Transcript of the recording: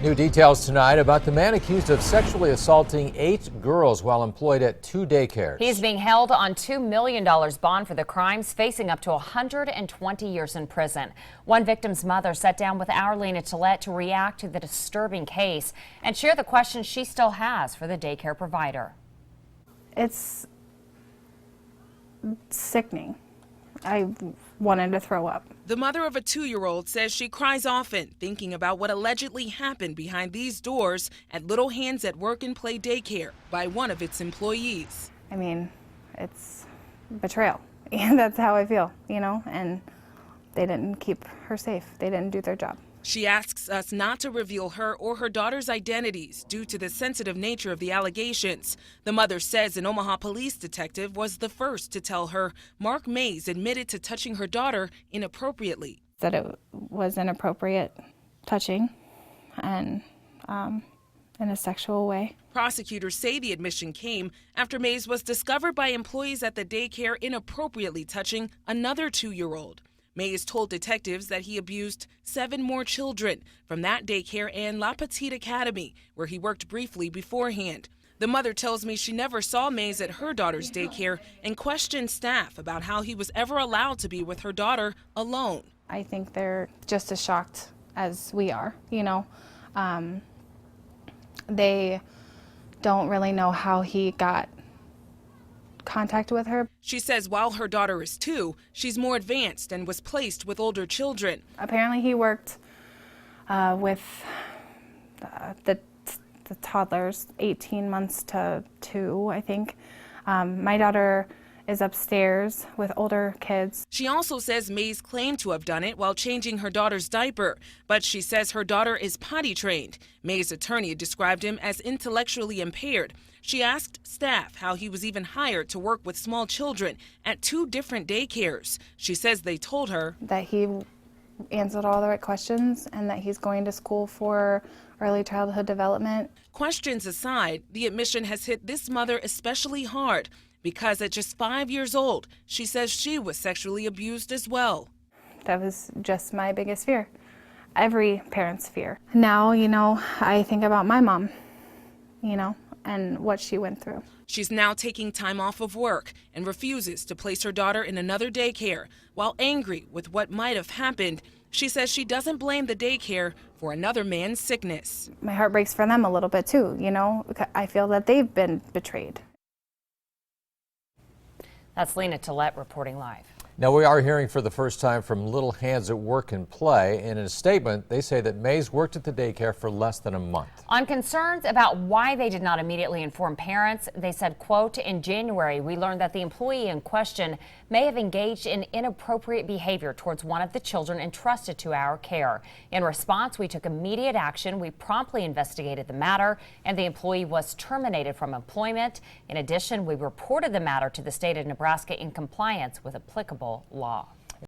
New details tonight about the man accused of sexually assaulting 8 girls while employed at 2 daycares. He's being held on $2 million bond for the crimes, facing up to 120 years in prison. One victim's mother sat down with our Lena Tillett to react to the disturbing case and share the questions she still has for the daycare provider. It's sickening. I wanted to throw up. The mother of a 2-year-old says she cries often thinking about what allegedly happened behind these doors at Little Hands at Work and Play Daycare by one of its employees. I mean, it's betrayal. And that's how I feel, and they didn't keep her safe. They didn't do their job. She asks us not to reveal her or her daughter's identities due to the sensitive nature of the allegations. The mother says an Omaha police detective was the first to tell her Mark Mays admitted to touching her daughter inappropriately. That it was inappropriate touching and in a sexual way. Prosecutors say the admission came after Mays was discovered by employees at the daycare inappropriately touching another 2-year-old. Mays told detectives that he abused 7 more children from that daycare and La Petite Academy, where he worked briefly beforehand. The mother tells me she never saw Mays at her daughter's daycare and questioned staff about how he was ever allowed to be with her daughter alone. I think they're just as shocked as we are, They don't really know how he got contact with her. She says while her daughter is 2, she's more advanced and was placed with older children. Apparently he worked with the toddlers, 18 months to 2, I think. My daughter is upstairs with older kids. She also says Mays claimed to have done it while changing her daughter's diaper, but she says her daughter is potty trained. Mays' attorney described him as intellectually impaired. She asked staff how he was even hired to work with small children at 2 different daycares. She says they told her that he answered all the right questions and that he's going to school for early childhood development. Questions aside, the admission has hit this mother especially hard because at just 5 years old, she says she was sexually abused as well. That was just my biggest fear. Every parent's fear. Now, I think about my mom, and what she went through. She's now taking time off of work and refuses to place her daughter in another daycare. While angry with what might have happened, she says she doesn't blame the daycare for another man's sickness. My heart breaks for them a little bit too, I feel that they've been betrayed. That's Lena Tillett reporting live. Now, we are hearing for the first time from Little Hands at Work and Play. And in a statement, they say that Mays worked at the daycare for less than a month. On concerns about why they did not immediately inform parents, they said, quote, in January, we learned that the employee in question may have engaged in inappropriate behavior towards one of the children entrusted to our care. In response, we took immediate action. We promptly investigated the matter, and the employee was terminated from employment. In addition, we reported the matter to the state of Nebraska in compliance with applicable law.